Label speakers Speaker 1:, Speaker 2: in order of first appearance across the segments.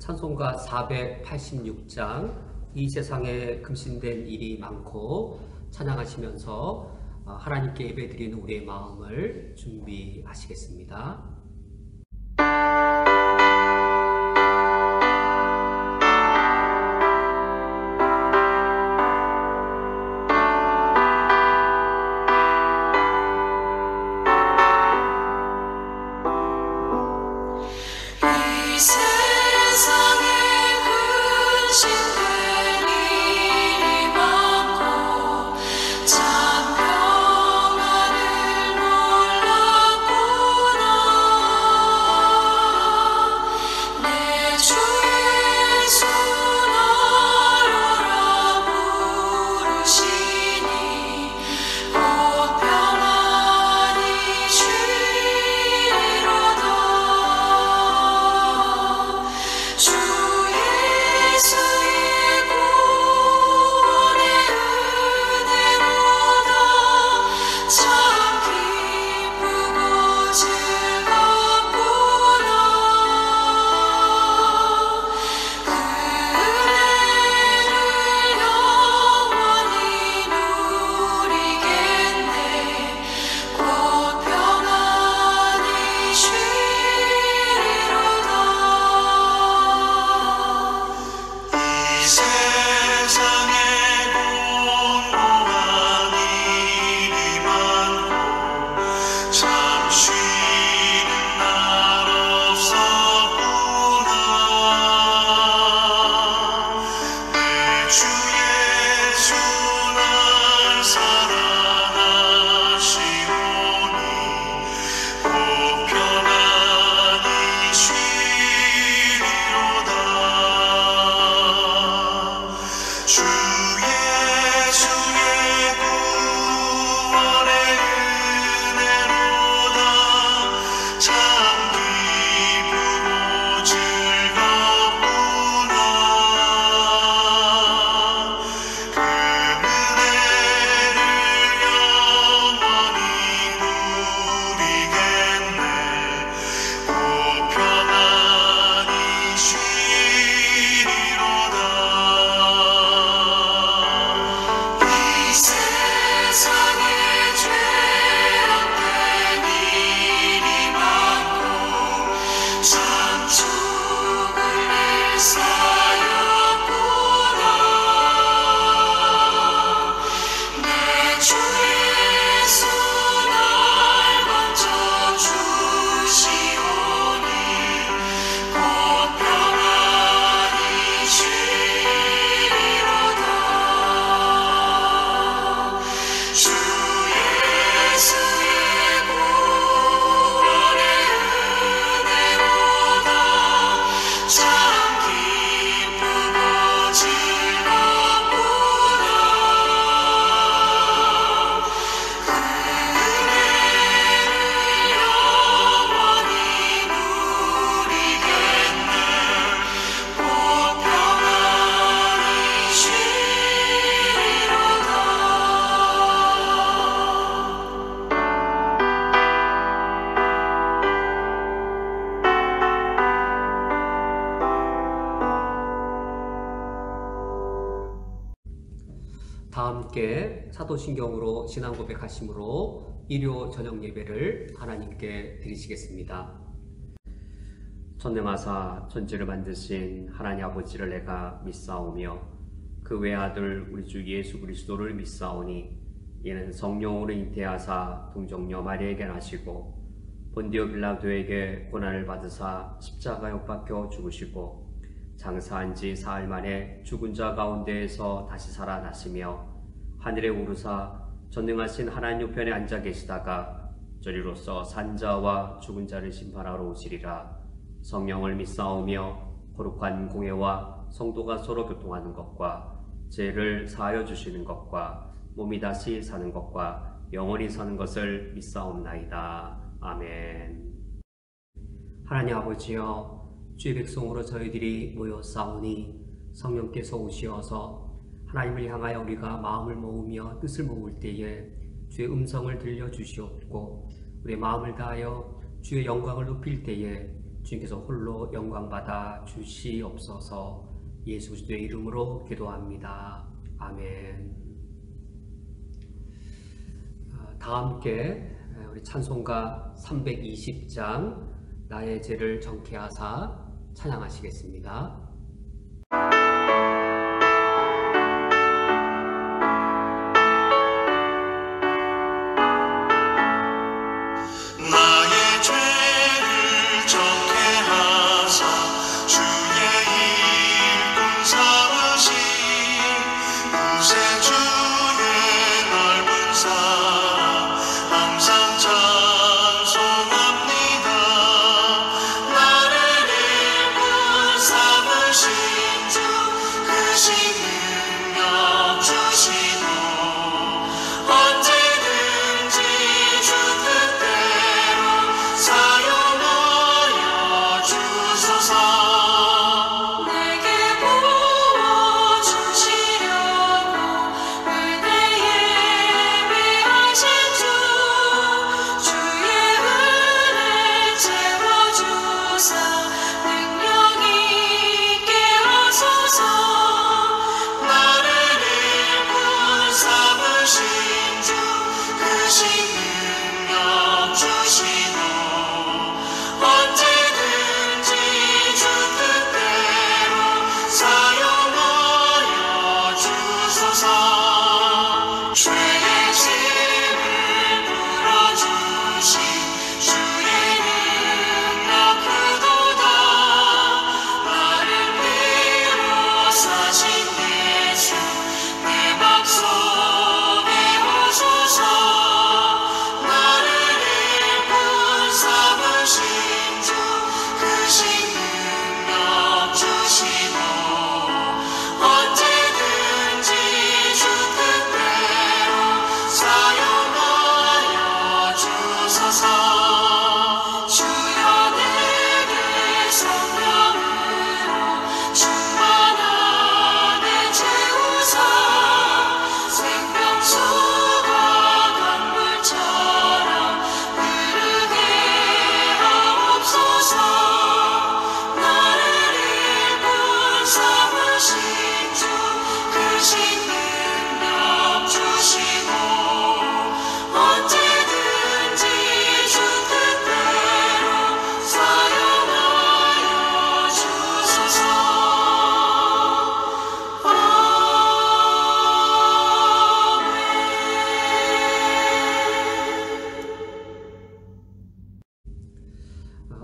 Speaker 1: 찬송가 486장 이 세상에 금신된 일이 많고 찬양하시면서 하나님께 예배드리는 우리의 마음을 준비하시겠습니다. 다 함께 사도신경으로 신앙 고백하심으로 일요 저녁 예배를 하나님께 드리시겠습니다. 전능하사 천지를 만드신 하나님 아버지를 내가 믿사오며 그 외아들 우리 주 예수 그리스도를 믿사오니 이는 성령으로 잉태하사 동정녀 마리아에게 나시고 본디오 빌라도에게 고난을 받으사 십자가에 못 박혀 죽으시고 장사한 지 사흘 만에 죽은 자 가운데에서 다시 살아나시며 하늘에 오르사 전능하신 하나님 우편에 앉아 계시다가 저리로서 산자와 죽은 자를 심판하러 오시리라. 성령을 믿사오며 거룩한 공회와 성도가 서로 교통하는 것과 죄를 사하여 주시는 것과 몸이 다시 사는 것과 영원히 사는 것을 믿사옵나이다. 아멘. 하나님 아버지여, 주의 백성으로 저희들이 모여 싸우니 성령께서 오시어서 하나님을 향하여 우리가 마음을 모으며 뜻을 모을 때에 주의 음성을 들려주시옵고 우리의 마음을 다하여 주의 영광을 높일 때에 주님께서 홀로 영광받아 주시옵소서. 예수 그리스도의 이름으로 기도합니다. 아멘. 다 함께 우리 찬송가 320장 나의 죄를 정케하사 찬양하시겠습니다.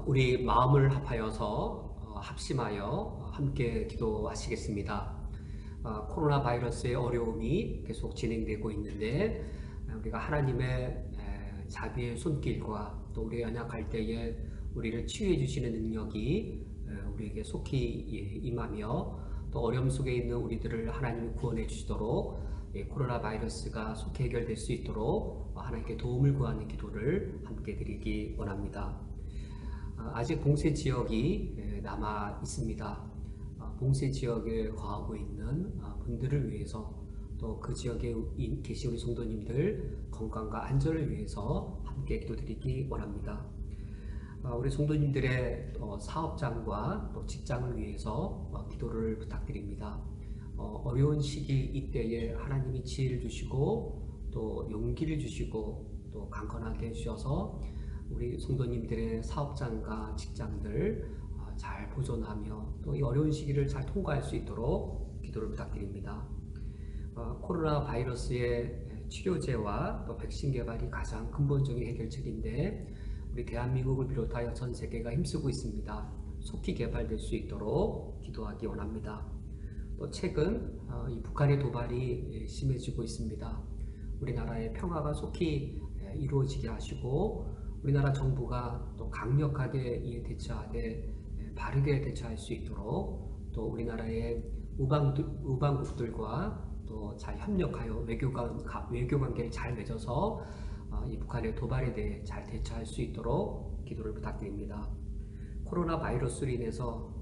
Speaker 1: 우리 마음을 합하여서 합심하여 함께 기도하시겠습니다. 코로나 바이러스의 어려움이 계속 진행되고 있는데 우리가 하나님의 자비의 손길과 또 우리 연약할 때에 우리를 치유해 주시는 능력이 우리에게 속히 임하며 또 어려움 속에 있는 우리들을 하나님이 구원해 주시도록 코로나 바이러스가 속히 해결될 수 있도록 하나님께 도움을 구하는 기도를 함께 드리기 원합니다. 아직 봉쇄 지역이 남아 있습니다. 봉쇄 지역에 거하고 있는 분들을 위해서 또 그 지역에 계신 우리 성도님들 건강과 안전을 위해서 함께 기도드리기 원합니다. 우리 성도님들의 사업장과 또 직장을 위해서 기도를 부탁드립니다. 어려운 시기 이때에 하나님이 지혜를 주시고 또 용기를 주시고 또 강건하게 해주셔서 우리 성도님들의 사업장과 직장들 잘 보존하며 또 이 어려운 시기를 잘 통과할 수 있도록 기도를 부탁드립니다. 코로나 바이러스의 치료제와 또 백신 개발이 가장 근본적인 해결책인데 우리 대한민국을 비롯하여 전 세계가 힘쓰고 있습니다. 속히 개발될 수 있도록 기도하기 원합니다. 또 최근 이 북한의 도발이 심해지고 있습니다. 우리나라의 평화가 속히 이루어지게 하시고 우리나라 정부가 또 강력하게 이에 대처하되 바르게 대처할 수 있도록 또 우리나라의 우방국들과 또 잘 협력하여 외교관계를 잘 맺어서 이 북한의 도발에 대해 잘 대처할 수 있도록 기도를 부탁드립니다. 코로나 바이러스로 인해서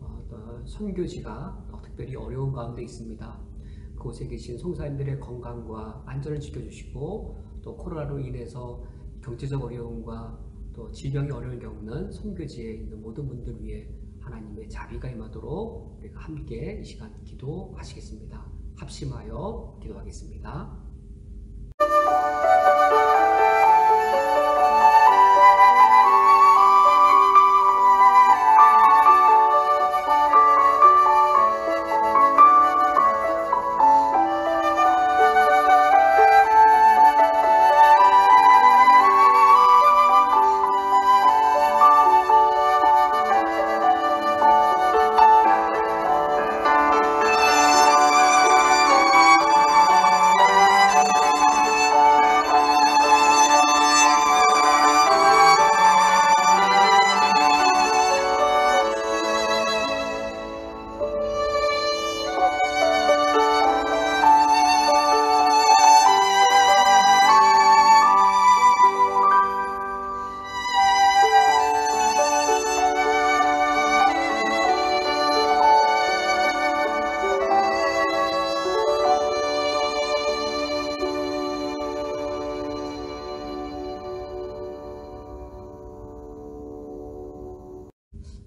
Speaker 1: 선교지가 특별히 어려운 가운데 있습니다. 그곳에 계신 성사님들의 건강과 안전을 지켜주시고 또 코로나로 인해서 경제적 어려움과
Speaker 2: 또 질병이 어려운 경우는 선교지에 있는 모든 분들 위해 하나님의 자비가 임하도록 우리가 함께 이 시간 기도하시겠습니다. 합심하여 기도하겠습니다.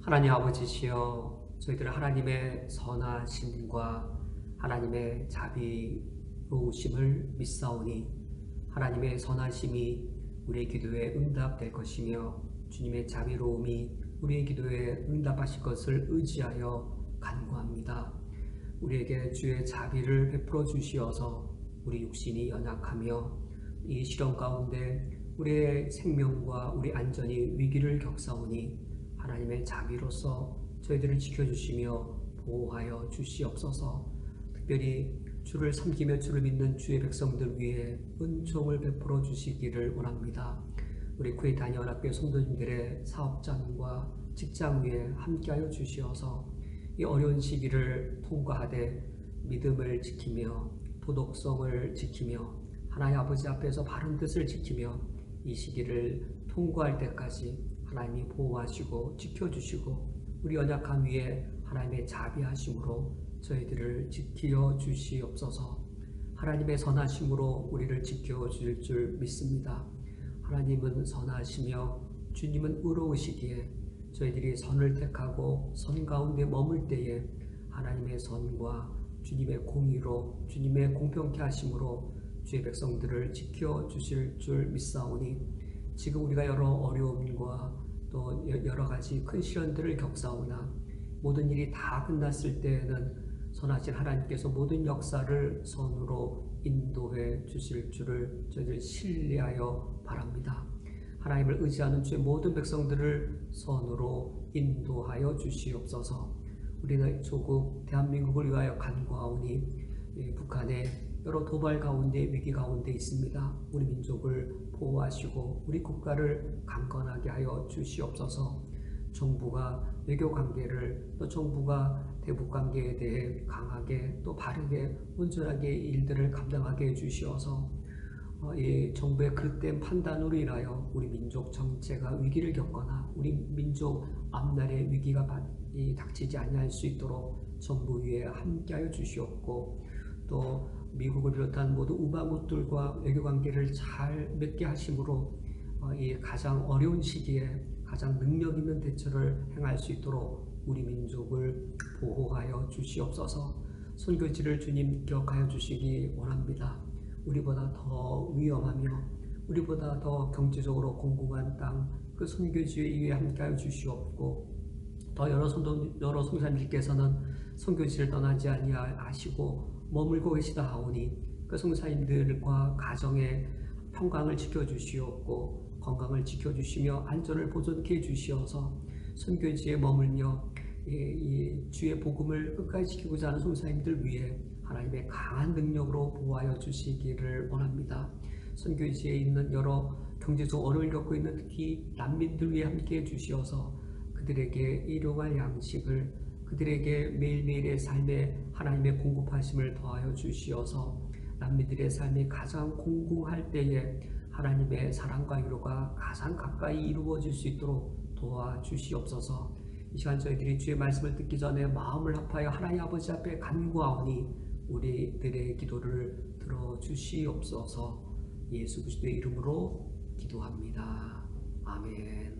Speaker 2: 하나님 아버지시여, 저희들은 하나님의 선하심과 하나님의 자비로우심을 믿사오니 하나님의 선하심이 우리의 기도에 응답될 것이며 주님의 자비로움이 우리의 기도에 응답하실 것을 의지하여 간구합니다. 우리에게 주의 자비를 베풀어 주시어서 우리 육신이 연약하며 이 시련 가운데 우리의 생명과 우리 안전이 위기를 겪사오니 하나님의 자비로서 저희들을 지켜주시며 보호하여 주시옵소서. 특별히 주를 섬기며 주를 믿는 주의 백성들 위해 은총을 베풀어 주시기를 원합니다. 우리 쿠웨이트 연합교회 성도님들의 사업장과 직장 위에 함께하여 주시어서 이 어려운 시기를 통과하되 믿음을 지키며 도덕성을 지키며 하나님 아버지 앞에서 바른 뜻을 지키며 이 시기를 통과할 때까지 하나님이 보호하시고 지켜주시고 우리 연약함 위에 하나님의 자비하심으로 저희들을 지켜 주시옵소서. 하나님의 선하심으로 우리를 지켜주실 줄 믿습니다. 하나님은 선하시며 주님은 의로우시기에 저희들이 선을 택하고 선 가운데 머물 때에 하나님의 선과 주님의 공의로 주님의 공평케 하심으로 주의 백성들을 지켜주실 줄 믿사오니 지금 우리가 여러 어려움과 또 여러 가지 큰 시련들을 겪사오나 모든 일이 다 끝났을 때에는 선하신 하나님께서 모든 역사를 선으로 인도해 주실 줄을 저희들 신뢰하여 바랍니다. 하나님을 의지하는 주의 모든 백성들을 선으로 인도하여 주시옵소서. 우리는 조국 대한민국을 위하여 간구하오니 북한의 여러 도발 가운데 위기 가운데 있습니다. 우리 민족을 보호하시고 우리 국가를 강건하게 하여 주시옵소서. 정부가 외교 관계를 또 정부가 대북 관계에 대해 강하게 또 바르게 온전하게 일들을 감당하게 해주시어서 이 정부의 그릇된 판단으로 인하여 우리 민족 정체가 위기를 겪거나 우리 민족 앞날에 위기가 닥치지 아니할 수 있도록 정부 위에 함께하여 주시옵고 또 미국을 비롯한 모든 우방국들과 외교관계를 잘 맺게 하심으로 이 가장 어려운 시기에 가장 능력 있는 대처를 행할 수 있도록 우리 민족을 보호하여 주시옵소서. 선교지를 주님 기억하여 주시기 원합니다. 우리보다 더 위험하며 우리보다 더 경제적으로 공공한 땅, 그 선교지 위에 함께하여 주시옵고 더 여러 성도님들께서는 선교지를 떠나지 아니하시고 머물고 계시다 하오니 그 성사님들과 가정의 평강을 지켜주시옵고 건강을 지켜주시며 안전을 보존케 해주시어서 선교지에 머물며 이 주의 복음을 끝까지 지키고자 하는 성사님들 위해 하나님의 강한 능력으로 보호하여 주시기를 원합니다. 선교지에 있는 여러 경제적 어려움을 겪고 있는 특히 난민들 위해 함께 해주시어서 그들에게 일용할 양식을 그들에게 매일매일의 삶에 하나님의 공급하심을 더하여 주시어서 난민들의 삶이 가장 공공할 때에 하나님의 사랑과 위로가 가장 가까이 이루어질 수 있도록 도와주시옵소서. 이 시간 저희들이 주의 말씀을 듣기 전에 마음을 합하여 하나님 아버지 앞에 간구하오니 우리들의 기도를 들어주시옵소서. 예수 그리스도의 이름으로 기도합니다. 아멘.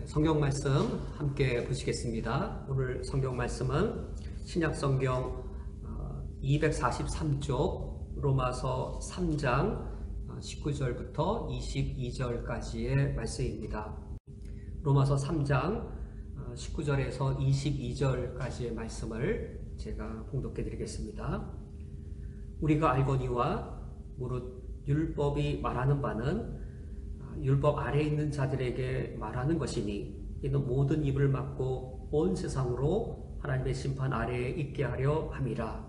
Speaker 2: 성경 말씀 함께 보시겠습니다. 오늘 성경 말씀은 신약 성경 243쪽 로마서 3장 19절부터 22절까지의 말씀입니다. 로마서 3장 19절에서 22절까지의 말씀을 제가 봉독해 드리겠습니다. 우리가 알거니와 무릇 율법이 말하는 바는 율법 아래에 있는 자들에게 말하는 것이니 이는 모든 입을 막고 온 세상으로 하나님의 심판 아래에 있게 하려 함이라.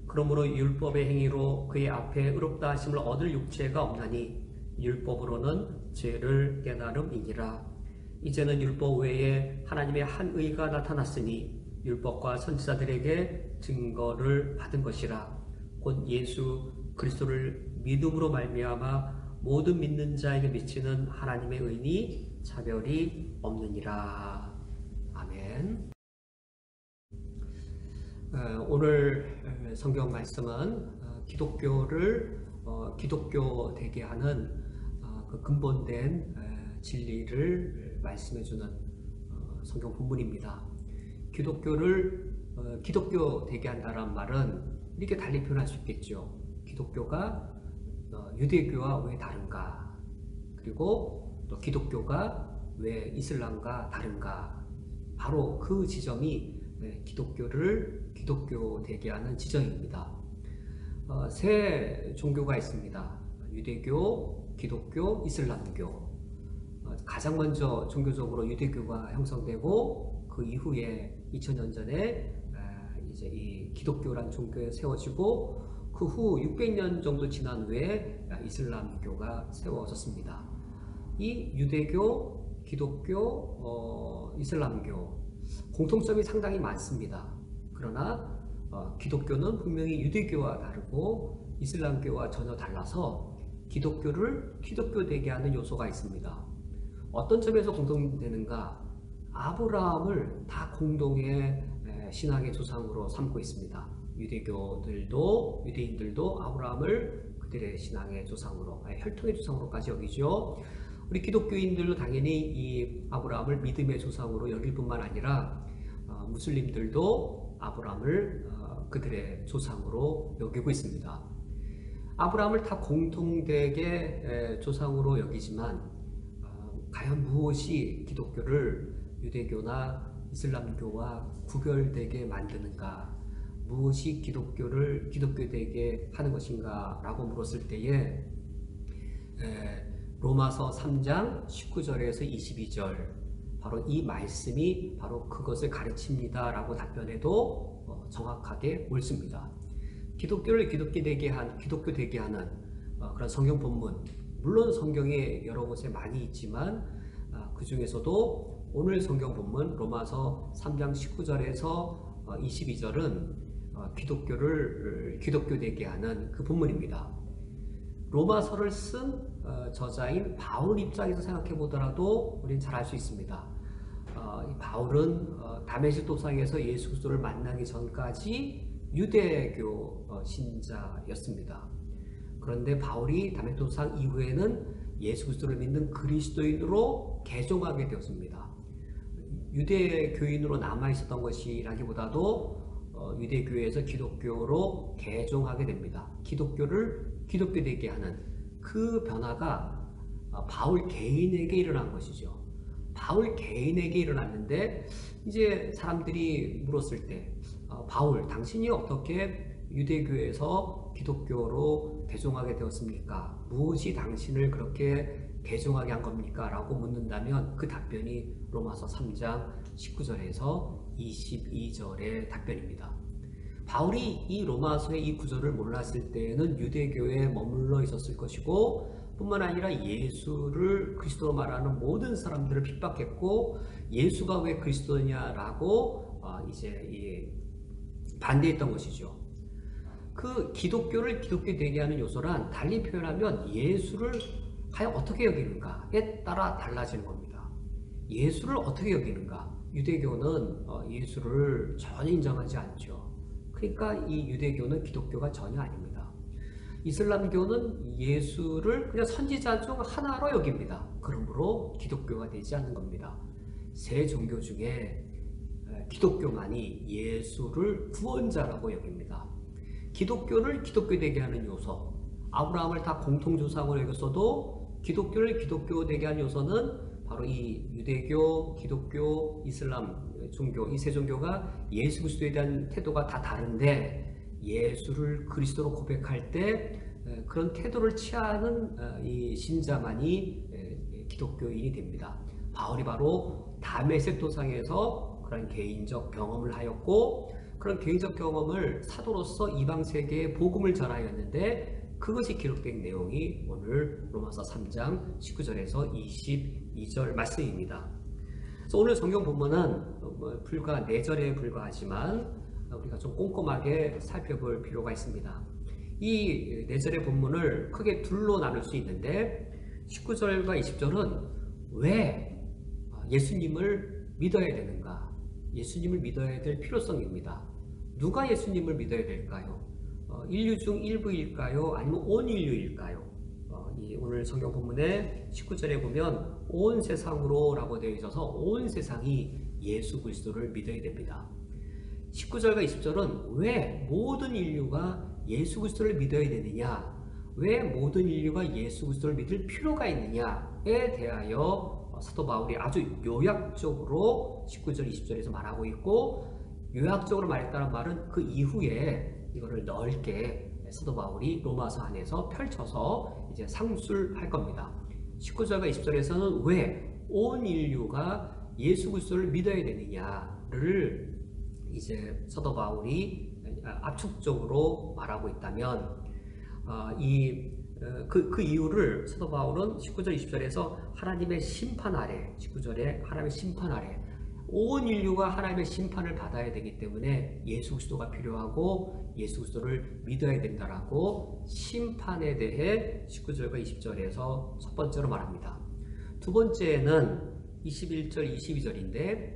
Speaker 2: 그러므로 율법의 행위로 그의 앞에 의롭다 하심을 얻을 육체가 없나니 율법으로는 죄를 깨달음이니라. 이제는 율법 외에 하나님의 한 의가 나타났으니 율법과 선지자들에게 증거를 받은 것이라. 곧 예수 그리스도를 믿음으로 말미암아 모든 믿는 자에게 미치는 하나님의 의니 차별이 없느니라. 아멘. 오늘 성경 말씀은 기독교를 기독교 되게 하는 그 근본된 진리를 말씀해주는 성경 본문입니다. 기독교를 기독교 되게 한다는 말은 이렇게 달리 표현할 수 있겠죠. 기독교가 유대교와 왜 다른가? 그리고 또 기독교가 왜 이슬람과 다른가? 바로 그 지점이 기독교를 기독교 되게 하는 지점입니다. 세 종교가 있습니다. 유대교, 기독교, 이슬람교. 가장 먼저 종교적으로 유대교가 형성되고 그 이후에 2000년 전에 이제 이 기독교란 종교에 세워지고 그 후 600년 정도 지난 후에 이슬람교가 세워졌습니다. 이 유대교, 기독교, 이슬람교 공통점이 상당히 많습니다. 그러나 기독교는 분명히 유대교와 다르고 이슬람교와 전혀 달라서 기독교를 기독교 되게 하는 요소가 있습니다. 어떤 점에서 공통되는가? 아브라함을 다 공동의 신앙의 조상으로 삼고 있습니다. 유대인들도 아브라함을 그들의 신앙의 조상으로, 혈통의 조상으로까지 여기죠. 우리 기독교인들도 당연히 이 아브라함을 믿음의 조상으로 여길 뿐만 아니라 무슬림들도 아브라함을 그들의 조상으로 여기고 있습니다. 아브라함을 다 공통되게 조상으로 여기지만 과연 무엇이 기독교를 유대교나 이슬람교와 구별되게 만드는가? 무엇이 기독교를 기독교되게 하는 것인가? 라고 물었을 때에 로마서 3장 19절에서 22절 바로 이 말씀이 바로 그것을 가르칩니다 라고 답변해도 정확하게 옳습니다. 기독교를 기독교 되게 하는 그런 성경 본문, 물론 성경에 여러 곳에 많이 있지만 그 중에서도 오늘 성경 본문 로마서 3장 19절에서 22절은 기독교를 기독교 되게 하는 그 본문입니다. 로마서를 쓴 저자인 바울 입장에서 생각해 보더라도 우리는 잘 알 수 있습니다. 바울은 다메섹 도상에서 예수 그리스도를 만나기 전까지 유대교 신자였습니다. 그런데 바울이 다메섹 도상 이후에는 예수 그리스도를 믿는 그리스도인으로 개종하게 되었습니다. 유대교인으로 남아 있었던 것이라기보다도 유대교에서 기독교로 개종하게 됩니다. 기독교를 기독교 되게 하는 그 변화가 바울 개인에게 일어난 것이죠. 바울 개인에게 일어났는데 이제 사람들이 물었을 때 바울 당신이 어떻게 유대교에서 기독교로 개종하게 되었습니까? 무엇이 당신을 그렇게 개종하게 한 겁니까? 라고 묻는다면 그 답변이 로마서 3장 19절에서 22절의 답변입니다. 바울이 이 로마서의 이 구절을 몰랐을 때에는 유대교에 머물러 있었을 것이고 뿐만 아니라 예수를 그리스도로 말하는 모든 사람들을 핍박했고 예수가 왜 그리스도냐라고 이제 반대했던 것이죠. 그 기독교를 기독교 되게 하는 요소란 달리 표현하면 예수를 과연 어떻게 여기는가에 따라 달라지는 겁니다. 예수를 어떻게 여기는가? 유대교는 예수를 전혀 인정하지 않죠. 그러니까 이 유대교는 기독교가 전혀 아닙니다. 이슬람교는 예수를 그냥 선지자 중 하나로 여깁니다. 그러므로 기독교가 되지 않는 겁니다. 세 종교 중에 기독교만이 예수를 구원자라고 여깁니다. 기독교를 기독교 되게 하는 요소, 아브라함을 다 공통조상으로 여겼어도 기독교를 기독교 되게 하는 요소는 바로 이 유대교, 기독교, 이슬람 종교, 이 세 종교가 예수 그리스도에 대한 태도가 다 다른데 예수를 그리스도로 고백할 때 그런 태도를 취하는 이 신자만이 기독교인이 됩니다. 바울이 바로 다메섹 도상에서 그런 개인적 경험을 하였고 그런 개인적 경험을 사도로서 이방 세계에 복음을 전하였는데 그것이 기록된 내용이 오늘 로마서 3장 19절에서 22절 말씀입니다. 그래서 오늘 성경 본문은 불과 4절에 불과하지만 우리가 좀 꼼꼼하게 살펴볼 필요가 있습니다. 이 4절의 본문을 크게 둘로 나눌 수 있는데 19절과 20절은 왜 예수님을 믿어야 되는가? 예수님을 믿어야 될 필요성입니다. 누가 예수님을 믿어야 될까요? 인류 중 일부일까요? 아니면 온 인류일까요? 이 오늘 성경 본문의 19절에 보면 온 세상으로 라고 되어 있어서 온 세상이 예수 그리스도를 믿어야 됩니다. 19절과 20절은 왜 모든 인류가 예수 그리스도를 믿어야 되느냐? 왜 모든 인류가 예수 그리스도를 믿을 필요가 있느냐에 대하여 사도 바울이 아주 요약적으로 19절, 20절에서 말하고 있고 요약적으로 말했다는 말은 그 이후에 이거를 넓게 사도 바울이 로마서 안에서 펼쳐서 이제 상술할 겁니다. 19절과 20절에서는 왜 온 인류가 예수 그리스도를 믿어야 되느냐를 이제 사도 바울이 압축적으로 말하고 있다면 그 이유를 사도 바울은 19절 20절에서 하나님의 심판 아래 19절에 하나님의 심판 아래 온 인류가 하나님의 심판을 받아야 되기 때문에 예수 그리스도가 필요하고 예수 그리스도를 믿어야 된다라고 심판에 대해 19절과 20절에서 첫 번째로 말합니다. 두 번째는 21절 22절인데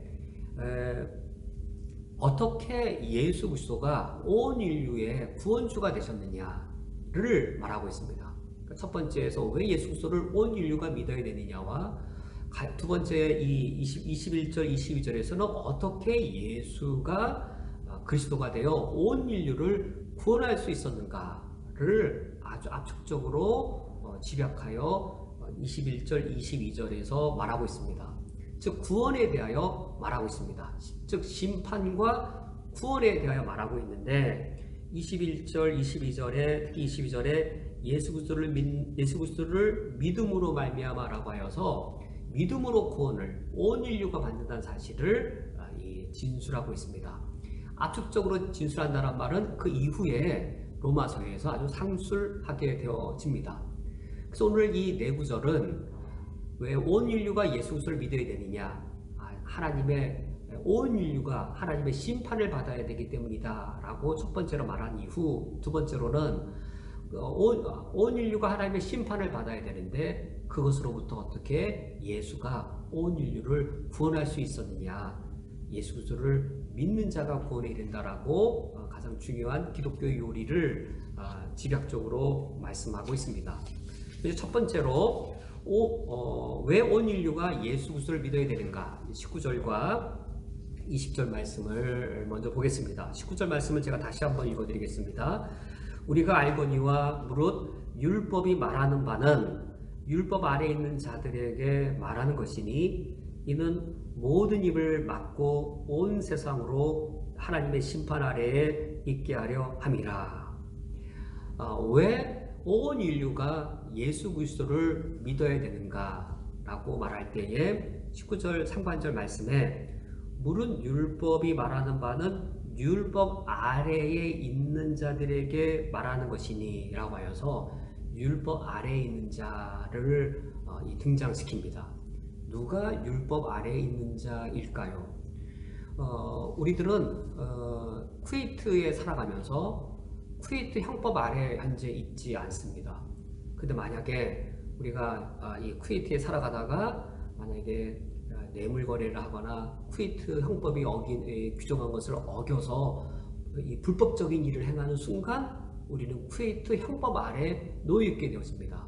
Speaker 2: 어떻게 예수 그리스도가 온 인류의 구원주가 되셨느냐를 말하고 있습니다. 첫 번째에서 왜 예수 그리스도를 온 인류가 믿어야 되느냐와 두 번째 이 21절 22절에서는 어떻게 예수가 그리스도가 되어 온 인류를 구원할 수 있었는가를 아주 압축적으로 집약하여 21절 22절에서 말하고 있습니다. 즉 구원에 대하여 말하고 있습니다. 즉 심판과 구원에 대하여 말하고 있는데 21절 22절에 특히 22절에 예수 그리스도를 믿음으로 말미암아라고 하여서 믿음으로 구원을 온 인류가 받는다는 사실을 진술하고 있습니다. 압축적으로 진술한다는 말은 그 이후에 로마서에서 아주 상술하게 되어집니다. 그래서 오늘 이 네 구절은 왜 온 인류가 예수 그리스도를 믿어야 되느냐? 온 인류가 하나님의 심판을 받아야 되기 때문이다 라고 첫 번째로 말한 이후 두 번째로는 온 인류가 하나님의 심판을 받아야 되는데 그것으로부터 어떻게 예수가 온 인류를 구원할 수 있었느냐? 예수 그리스도를 믿는 자가 구원에 이른다라고 가장 중요한 기독교의 요리를 집약적으로 말씀하고 있습니다. 첫 번째로 왜 온 인류가 예수 그리스도를 믿어야 되는가? 19절과 20절 말씀을 먼저 보겠습니다. 19절 말씀을 제가 다시 한번 읽어드리겠습니다. 우리가 알거니와 무릇 율법이 말하는 바는 율법 아래 있는 자들에게 말하는 것이니 이는 모든 입을 막고 온 세상으로 하나님의 심판 아래에 있게 하려 함이라. 왜 온 인류가 예수 그리스도를 믿어야 되는가 라고 말할 때에 19절 상반절 말씀에 무릇 율법이 말하는 바는 율법 아래에 있는 자들에게 말하는 것이니 라고 하여서 율법 아래에 있는 자를 등장시킵니다. 누가 율법 아래에 있는 자일까요? 우리들은 쿠웨이트에 살아가면서 쿠웨이트 형법 아래 현재 있지 않습니다. 근데 만약에 우리가 이 쿠웨이트에 살아가다가 만약에 뇌물 거래를 하거나 쿠웨이트 형법이 규정한 것을 어겨서 이 불법적인 일을 행하는 순간 우리는 쿠웨이트 형법 아래 놓여 있게 되었습니다.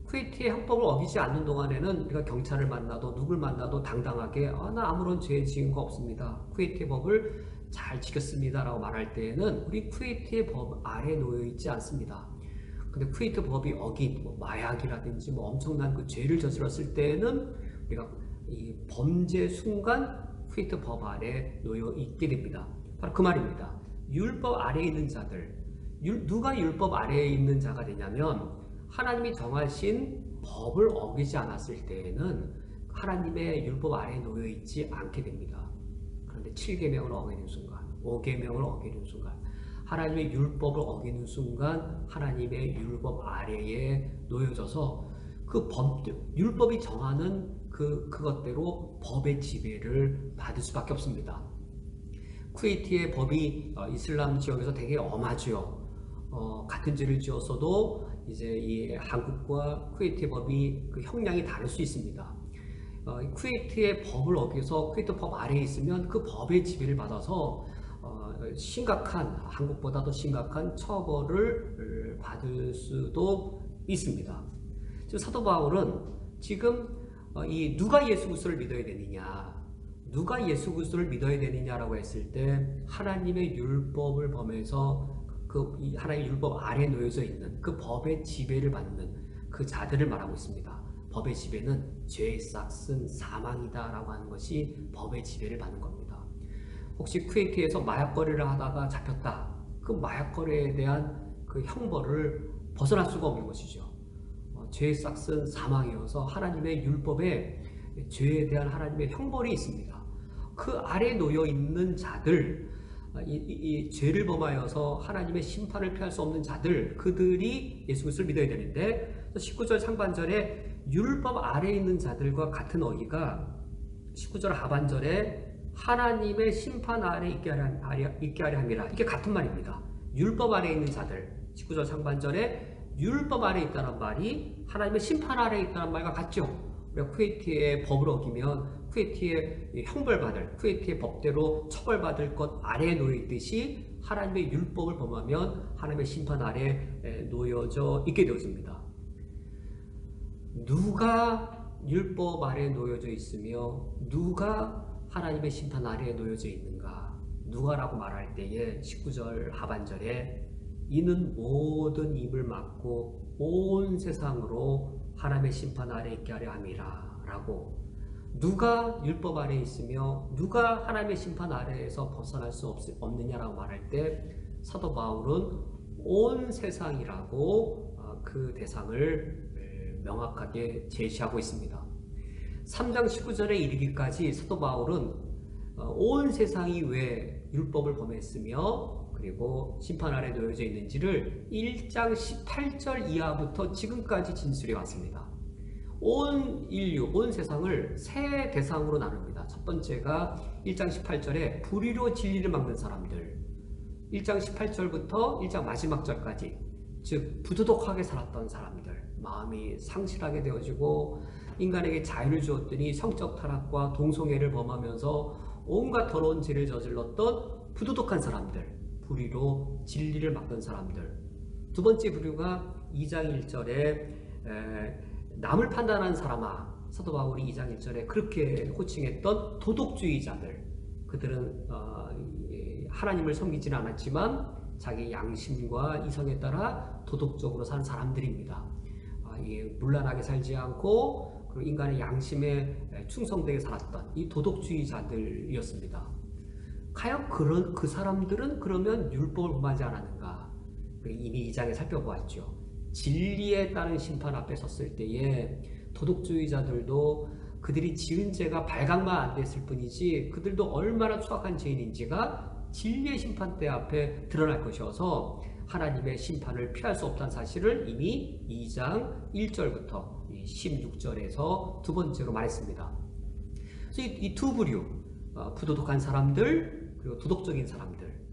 Speaker 2: 쿠웨이트의 형법을 어기지 않는 동안에는 우리가 경찰을 만나도 누굴 만나도 당당하게 나 아무런 죄 지은 거 없습니다. 쿠웨이트의 법을 잘 지켰습니다 라고 말할 때에는 우리 쿠웨이트의 법 아래 놓여 있지 않습니다. 근데 쿠웨이트 법이 어긴 마약이라든지 엄청난 그 죄를 저질렀을 때에는 우리가 이 범죄 순간 쿠웨이트 법 아래 놓여 있게 됩니다. 바로 그 말입니다. 율법 아래에 있는 자들, 누가 율법 아래에 있는 자가 되냐면 하나님이 정하신 법을 어기지 않았을 때에는 하나님의 율법 아래에 놓여 있지 않게 됩니다. 그런데 7계명을 어기는 순간, 5계명을 어기는 순간, 하나님의 율법을 어기는 순간 하나님의 율법 아래에 놓여져서 그 율법이 정하는 그것대로 법의 지배를 받을 수밖에 없습니다. 쿠웨이트의 법이 이슬람 지역에서 되게 엄하죠. 같은 죄를 지었어도 이제 이 한국과 쿠웨이트의 법이 그 형량이 다를 수 있습니다. 쿠웨이트의 법을 어겨서 쿠웨이트 법 아래에 있으면 그 법의 지배를 받아서 심각한, 한국보다 더 심각한 처벌을 받을 수도 있습니다. 지금 사도 바울은 지금 이 누가 예수 그리스도를 믿어야 되느냐, 누가 예수 그리스도를 믿어야 되느냐라고 했을 때 하나님의 율법을 범해서 그 하나님의 율법 아래에 놓여져 있는 그 법의 지배를 받는 그 자들을 말하고 있습니다. 법의 지배는 죄의 싹은 사망이다라고 하는 것이 법의 지배를 받는 겁니다. 혹시 쿠웨이트에서 마약 거래를 하다가 잡혔다. 그 마약 거래에 대한 그 형벌을 벗어날 수가 없는 것이죠. 죄의 싹은 사망이어서 하나님의 율법에 죄에 대한 하나님의 형벌이 있습니다. 그 아래에 놓여 있는 자들, 이 죄를 범하여서 하나님의 심판을 피할 수 없는 자들, 그들이 예수 그리스도를 믿어야 되는데 19절 상반절에 율법 아래에 있는 자들과 같은 어휘가 19절 하반절에 하나님의 심판 아래 있게 하려 함이라. 이게 같은 말입니다. 율법 아래에 있는 자들, 19절 상반절에 율법 아래에 있다는 말이 하나님의 심판 아래에 있다는 말과 같죠. 우리가 쿠웨이트의 법을 어기면 쿠웨이트의 형벌받을, 쿠웨이트의 법대로 처벌받을 것 아래에 놓여 있듯이 하나님의 율법을 범하면 하나님의 심판 아래에 놓여져 있게 되어집니다. 누가 율법 아래에 놓여져 있으며 누가 하나님의 심판 아래에 놓여져 있는가? 누가라고 말할 때에 19절 하반절에 이는 모든 입을 막고 온 세상으로 하나님의 심판 아래에 있게 하려 함이라 라고, 누가 율법 아래에 있으며 누가 하나님의 심판 아래에서 벗어날 수 없느냐라고 말할 때 사도 바울은 온 세상이라고 그 대상을 명확하게 제시하고 있습니다. 3장 19절에 이르기까지 사도 바울은 온 세상이 왜 율법을 범했으며 그리고 심판 아래 놓여져 있는지를 1장 18절 이하부터 지금까지 진술해 왔습니다. 온 인류, 온 세상을 세 대상으로 나눕니다. 첫 번째가 1장 18절에 불의로 진리를 막는 사람들, 1장 18절부터 1장 마지막 절까지, 즉 부도덕하게 살았던 사람들, 마음이 상실하게 되어지고 인간에게 자유를 주었더니 성적 타락과 동성애를 범하면서 온갖 더러운 죄를 저질렀던 부도덕한 사람들, 불의로 진리를 막던 사람들. 두 번째 부류가 2장 1절에 남을 판단하는 사람아, 사도 바울이 2장 1절에 그렇게 호칭했던 도덕주의자들. 그들은 하나님을 섬기지는 않았지만 자기 양심과 이성에 따라 도덕적으로 산 사람들입니다. 문란하게 살지 않고 그리고 인간의 양심에 충성되게 살았던 이 도덕주의자들이었습니다. 과연 그 사람들은 그러면 율법을 범하지 않았는가? 이미 2장에 살펴보았죠. 진리에 따른 심판 앞에 섰을 때에 도덕주의자들도 그들이 지은 죄가 발각만 안 됐을 뿐이지 그들도 얼마나 추악한 죄인인지가 진리의 심판대 앞에 드러날 것이어서 하나님의 심판을 피할 수 없다는 사실을 이미 2장 1절부터 16절에서 두 번째로 말했습니다. 그래서 이 두 부류, 부도덕한 사람들 그리고 도덕적인 사람들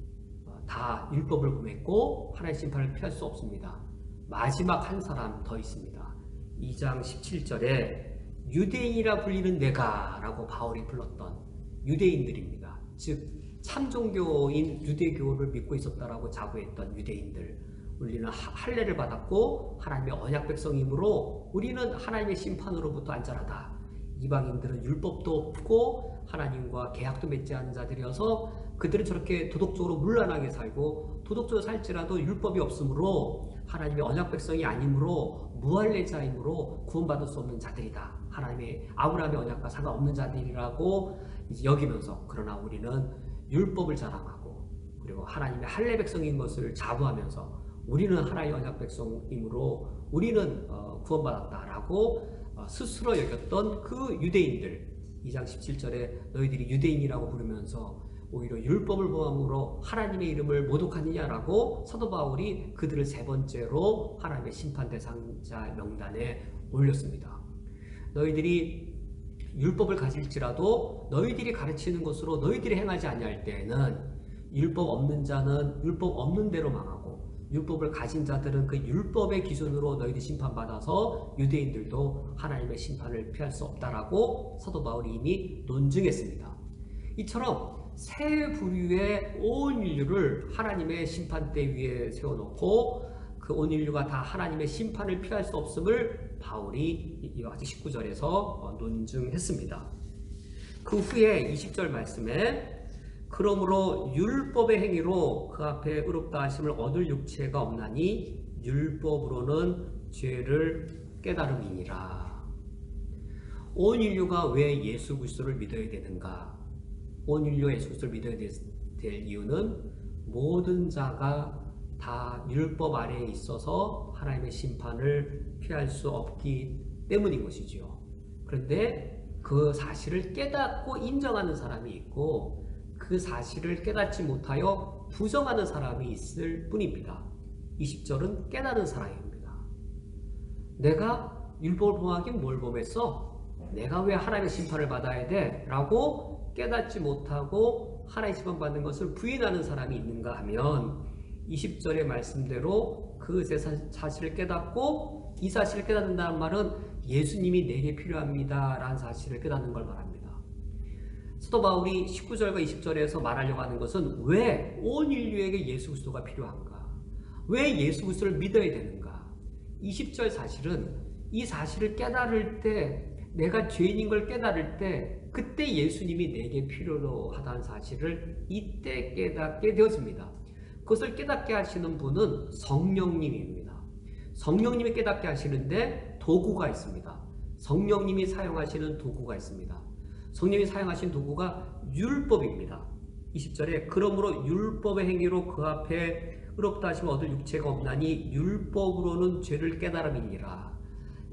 Speaker 2: 다 율법을 범했고 하나님의 심판을 피할 수 없습니다. 마지막 한 사람 더 있습니다. 2장 17절에 유대인이라 불리는 내가 라고 바울이 불렀던 유대인들입니다. 즉 참종교인 유대교를 믿고 있었다라고 자부했던 유대인들, 우리는 할례를 받았고 하나님의 언약 백성이므로 우리는 하나님의 심판으로부터 안전하다. 이방인들은 율법도 없고 하나님과 계약도 맺지 않은 자들이어서 그들은 저렇게 도덕적으로 문란하게 살고 도덕적으로 살지라도 율법이 없으므로 하나님의 언약 백성이 아니므로 무할례자이므로 구원받을 수 없는 자들이다. 하나님의 아브라함의 언약과 상관없는 자들이라고 이제 여기면서, 그러나 우리는 율법을 자랑하고 그리고 하나님의 할례 백성인 것을 자부하면서 우리는 하나님의 언약 백성이므로 우리는 구원받았다라고 스스로 여겼던 그 유대인들, 2장 17절에 너희들이 유대인이라고 부르면서 오히려 율법을 범함으로 하나님의 이름을 모독하느냐라고 사도 바울이 그들을 세 번째로 하나님의 심판 대상자 명단에 올렸습니다. 너희들이 율법을 가질지라도 너희들이 가르치는 것으로 너희들이 행하지 아니할 때에는 율법 없는 자는 율법 없는 대로 망하고 율법을 가진 자들은 그 율법의 기준으로 너희들이 심판받아서 유대인들도 하나님의 심판을 피할 수 없다라고 사도 바울이 이미 논증했습니다. 이처럼 세 부류의 온 인류를 하나님의 심판대 위에 세워놓고 그 온 인류가 다 하나님의 심판을 피할 수 없음을 바울이 이와 같이 19절에서 논증했습니다. 그 후에 20절 말씀에 그러므로 율법의 행위로 그 앞에 의롭다 하심을 얻을 육체가 없나니 율법으로는 죄를 깨달음이니라. 온 인류가 왜 예수 그리스도를 믿어야 되는가? 온 인류가 예수 그리스도를 믿어야 될 이유는 모든 자가 다 율법 아래에 있어서 하나님의 심판을 피할 수 없기 때문인 것이지요. 그런데 그 사실을 깨닫고 인정하는 사람이 있고 그 사실을 깨닫지 못하여 부정하는 사람이 있을 뿐입니다. 20절은 깨닫는 사람입니다. 내가 율법을 범하긴 뭘 범했어? 내가 왜 하나님의 심판을 받아야 돼? 라고 깨닫지 못하고 하나님의 심판 받는 것을 부인하는 사람이 있는가 하면 20절의 말씀대로 그 사실을 깨닫고 이 사실을 깨닫는다는 말은 예수님이 내게 필요합니다 라는 사실을 깨닫는 걸 말합니다. 사도 바울이 19절과 20절에서 말하려고 하는 것은 왜 온 인류에게 예수 그리스도가 필요한가? 왜 예수 그리스도를 믿어야 되는가? 20절 사실은 이 사실을 깨달을 때, 내가 죄인인 걸 깨달을 때 그때 예수님이 내게 필요로 하다는 사실을 이때 깨닫게 되었습니다. 그것을 깨닫게 하시는 분은 성령님입니다. 성령님이 깨닫게 하시는데 도구가 있습니다. 성령님이 사용하시는 도구가 있습니다. 성령이 사용하신 도구가 율법입니다. 20절에 그러므로 율법의 행위로 그 앞에 의롭다 하심을 얻을 육체가 없나니 율법으로는 죄를 깨달음이니라.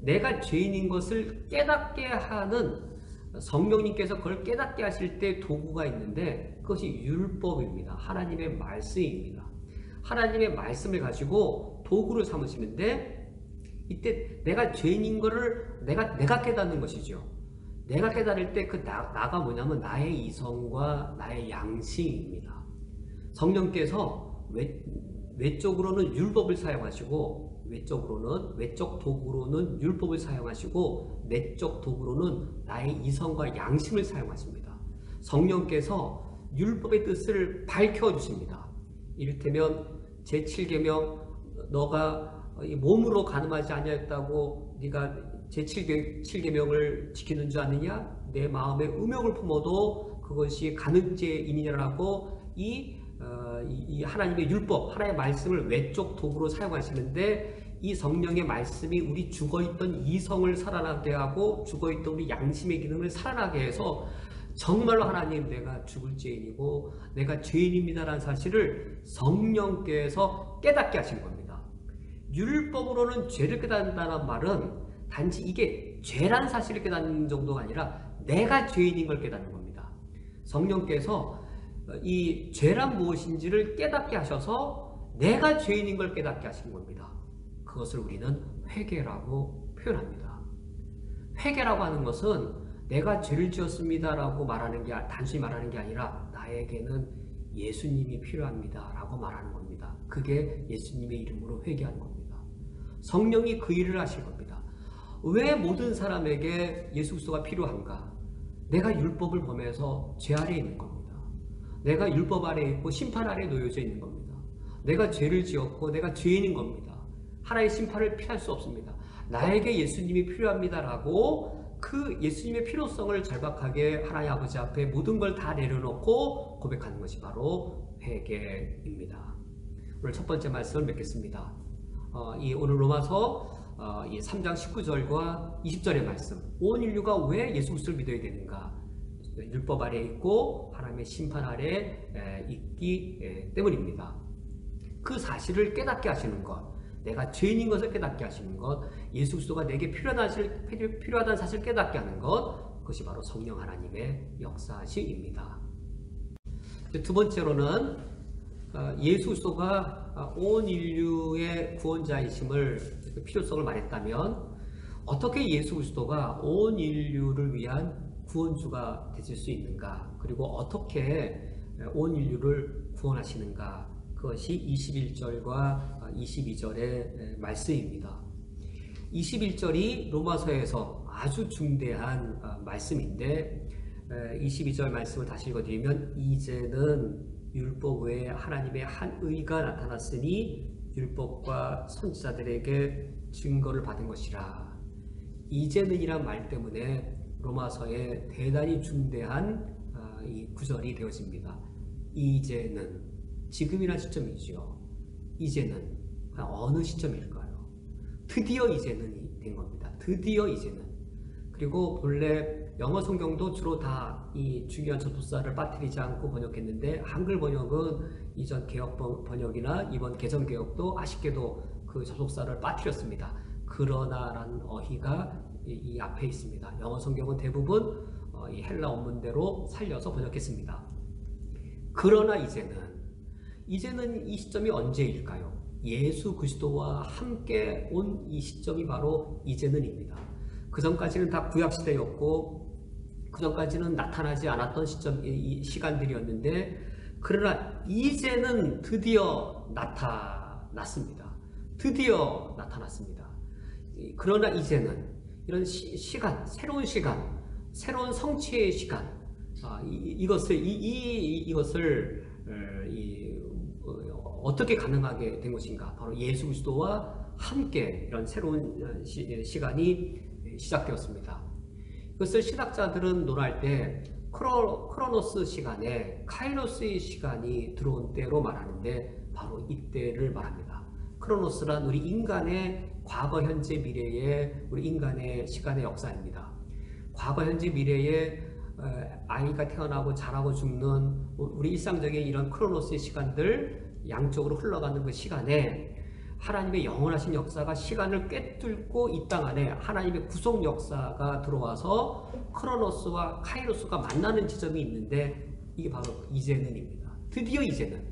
Speaker 2: 내가 죄인인 것을 깨닫게 하는 성령님께서 그걸 깨닫게 하실 때 도구가 있는데 그것이 율법입니다. 하나님의 말씀입니다. 하나님의 말씀을 가지고 도구를 삼으시는데 이때 내가 죄인인 것을 내가 깨닫는 것이죠. 내가 깨달을 때 그 나가 뭐냐면 나의 이성과 나의 양심입니다. 성령께서 외적으로는 율법을 사용하시고 외적 도구로는 율법을 사용하시고 내적 도구로는 나의 이성과 양심을 사용하십니다. 성령께서 율법의 뜻을 밝혀주십니다. 이를테면 제7계명 너가 몸으로 가늠하지 아니하였다고 네가 제7계명을 지키는 줄 아느냐? 내 마음에 음욕을 품어도 그것이 간음죄이니라고 이 하나님의 율법, 하나님의 말씀을 외적 도구로 사용하시는데 이 성령의 말씀이 우리 죽어있던 이성을 살아나게 하고 죽어있던 우리 양심의 기능을 살아나게 해서 정말로 하나님 내가 죽을 죄인이고 내가 죄인입니다라는 사실을 성령께서 깨닫게 하신 겁니다. 율법으로는 죄를 깨닫는다는 말은 단지 이게 죄란 사실을 깨닫는 정도가 아니라 내가 죄인인 걸 깨닫는 겁니다. 성령께서 이 죄란 무엇인지를 깨닫게 하셔서 내가 죄인인 걸 깨닫게 하신 겁니다. 그것을 우리는 회개라고 표현합니다. 회개라고 하는 것은 내가 죄를 지었습니다라고 말하는 게 단순히 말하는 게 아니라 나에게는 예수님이 필요합니다 라고 말하는 겁니다. 그게 예수님의 이름으로 회개하는 겁니다. 성령이 그 일을 하실 겁니다. 왜 모든 사람에게 예수 그리스도가 필요한가? 내가 율법을 범해서 죄 아래에 있는 겁니다. 내가 율법 아래에 있고 심판 아래에 놓여져 있는 겁니다. 내가 죄를 지었고 내가 죄인인 겁니다. 하나님의 심판을 피할 수 없습니다. 나에게 예수님이 필요합니다라고 그 예수님의 필요성을 절박하게 하나님 아버지 앞에 모든 걸 다 내려놓고 고백하는 것이 바로 회개입니다. 오늘 첫 번째 말씀을 맺겠습니다. 오늘 로마서 이 3장 19절과 20절의 말씀, 온 인류가 왜 예수 그리스도를 믿어야 되는가? 율법 아래 있고 하나님의 심판 아래 있기 때문입니다. 그 사실을 깨닫게 하시는 것, 내가 죄인인 것을 깨닫게 하시는 것, 예수 그리스도가 내게 필요하다는 사실을 깨닫게 하는 것, 그것이 바로 성령 하나님의 역사심입니다. 두 번째로는 예수 그리스도가 온 인류의 구원자이심을 필요성을 말했다면 어떻게 예수 그리스도가 온 인류를 위한 구원주가 되실 수 있는가, 그리고 어떻게 온 인류를 구원하시는가, 그것이 21절과 22절의 말씀입니다. 21절이 로마서에서 아주 중대한 말씀인데 22절 말씀을 다시 읽어드리면 이제는 율법 외에 하나님의 한 의가 나타났으니 율법과 선지자들에게 증거를 받은 것이라. 이제는이란 말 때문에 로마서에 대단히 중대한 이 구절이 되어집니다. 이제는, 지금이란 시점이죠. 이제는 어느 시점일까요? 드디어 이제는 된 겁니다. 드디어 이제는. 그리고 본래 영어 성경도 주로 다 이 중요한 접속사를 빠뜨리지 않고 번역했는데 한글 번역은 이전 개역 번역이나 이번 개정 개역도 아쉽게도 그 접속사를 빠뜨렸습니다. 그러나라는 어휘가 이 앞에 있습니다. 영어 성경은 대부분 이 헬라 원문대로 살려서 번역했습니다. 그러나 이제는 이 시점이 언제일까요? 예수 그리스도와 함께 온 이 시점이 바로 이제는입니다. 그 전까지는 다 구약시대였고 그 전까지는 나타나지 않았던 시간들이었는데, 그러나 이제는 드디어 나타났습니다. 드디어 나타났습니다. 그러나 이제는 이런 시간, 새로운 시간, 새로운 성취의 시간, 이것을 어떻게 가능하게 된 것인가? 바로 예수 그리스도와 함께 이런 새로운 시간이 시작되었습니다. 그것을 신학자들은 논할 때 크로노스 시간에 카이로스의 시간이 들어온 때로 말하는데 바로 이때를 말합니다. 크로노스란 우리 인간의 과거, 현재, 미래의 우리 인간의 시간의 역사입니다. 과거, 현재, 미래의 아이가 태어나고 자라고 죽는 우리 일상적인 이런 크로노스의 시간들 양쪽으로 흘러가는 그 시간에 하나님의 영원하신 역사가 시간을 꿰뚫고 이 땅 안에 하나님의 구속 역사가 들어와서 크로노스와 카이로스가 만나는 지점이 있는데 이게 바로 이제는입니다. 드디어 이제는.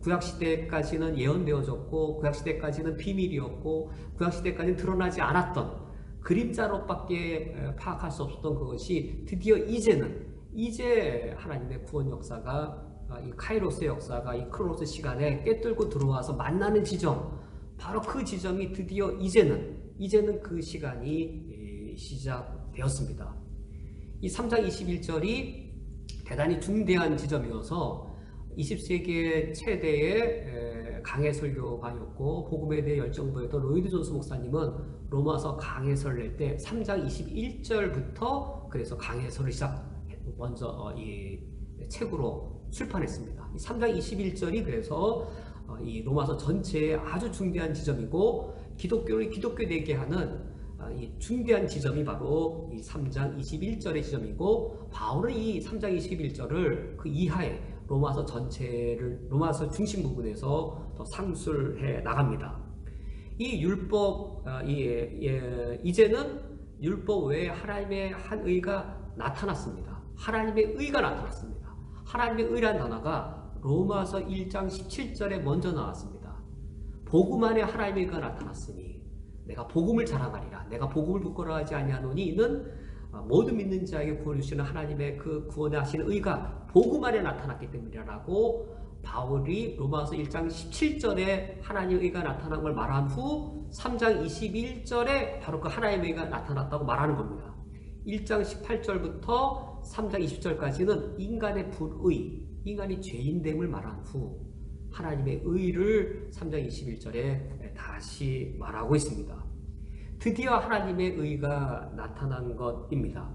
Speaker 2: 구약시대까지는 예언되어졌고 구약시대까지는 비밀이었고 구약시대까지는 드러나지 않았던 그림자로밖에 파악할 수 없었던 그것이 드디어 이제 하나님의 구원 역사가 이 카이로스의 역사가 이 크로노스 시간에 꿰뚫고 들어와서 만나는 지점, 바로 그 지점이 드디어 이제는 그 시간이 시작되었습니다. 이 3장 21절이 대단히 중대한 지점이어서 20세기의 최대의 강해 설교가였고 복음에 대해 열정 보였던 로이드 존스 목사님은 로마서 강해설을 낼 때 3장 21절부터 그래서 강해설을 먼저 이 책으로 출판했습니다. 이 3장 21절이 그래서 이 로마서 전체의 아주 중대한 지점이고 기독교를 기독교되게 하는 이 중대한 지점이 바로 이 3장 21절의 지점이고, 바울은 이 3장 21절을 그 이하에 로마서 전체를 로마서 중심 부분에서 더 상술해 나갑니다. 이 율법 이제는 율법 외에 하나님의 한 의가 나타났습니다. 하나님의 의가 나타났습니다. 하나님의 의란 단어가 로마서 1장 17절에 먼저 나왔습니다. 복음 안에 하나님의 의가 나타났으니 내가 복음을 자랑하리라. 내가 복음을 부끄러워하지 아니하노니 이는 모든 믿는 자에게 구원을 주시는 하나님의 그 구원하시는 의가 복음 안에 나타났기 때문이라고 바울이 로마서 1장 17절에 하나님의 의가 나타난 걸 말한 후 3장 21절에 바로 그 하나님의 의가 나타났다고 말하는 겁니다. 1장 18절부터 3장 20절까지는 인간의 불의, 인간이 죄인됨을 말한 후 하나님의 의를 3장 21절에 다시 말하고 있습니다. 드디어 하나님의 의가 나타난 것입니다.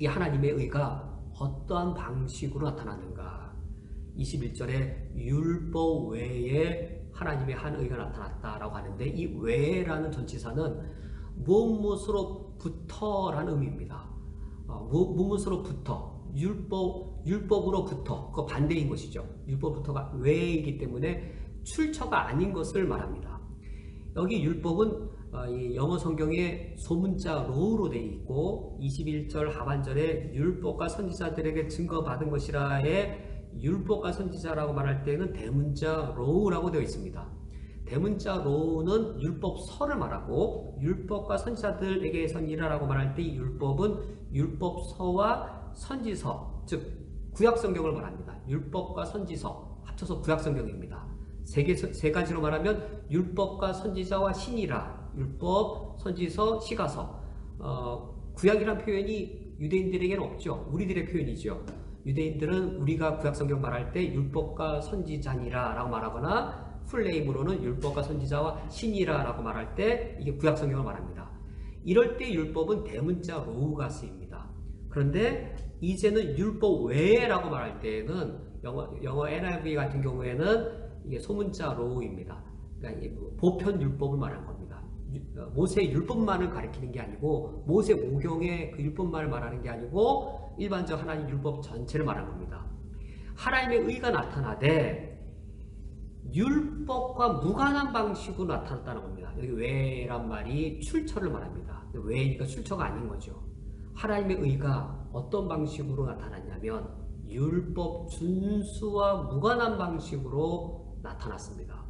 Speaker 2: 이 하나님의 의가 어떠한 방식으로 나타나는가? 21절에 율법 외에 하나님의 한 의가 나타났다라고 하는데, 이 외라는 전치사는 무엇으로부터라는 의미입니다. 무엇으로부터, 율법으로부터, 그 반대인 것이죠. 율법부터가 외이기 때문에 출처가 아닌 것을 말합니다. 여기 율법은 이 영어 성경에 소문자 로우로 되어 있고, 21절 하반절에 율법과 선지자들에게 증거받은 것이라에 율법과 선지자라고 말할 때는 대문자 로우라고 되어 있습니다. 대문자 로우는 율법서를 말하고, 율법과 선지자들에게 선이라고 말할 때 이 율법은 율법서와 선지서, 즉 구약성경을 말합니다. 율법과 선지서 합쳐서 구약성경입니다. 세 가지로 말하면 율법과 선지자와 신이라, 율법, 선지서, 시가서. 구약이란 표현이 유대인들에게는 없죠. 우리들의 표현이죠. 유대인들은 우리가 구약성경 말할 때 율법과 선지자니라 라고 말하거나, 풀네임으로는 율법과 선지자와 신이라 라고 말할 때 이게 구약성경을 말합니다. 이럴 때 율법은 대문자 로우가 쓰입니다. 그런데 이제는 율법 외라고 말할 때에는 영어 NIV 같은 경우에는 이게 소문자 로우입니다. 그러니까 보편 율법을 말하는 겁니다. 모세 율법만을 가리키는 게 아니고, 모세 오경의 그 율법만을 말하는 게 아니고 일반적 하나님 율법 전체를 말하는 겁니다. 하나님의 의가 나타나되 율법과 무관한 방식으로 나타났다는 겁니다. 여기 외란 말이 출처를 말합니다. 외니까 출처가 아닌 거죠. 하나님의 의가 어떤 방식으로 나타났냐면 율법 준수와 무관한 방식으로 나타났습니다.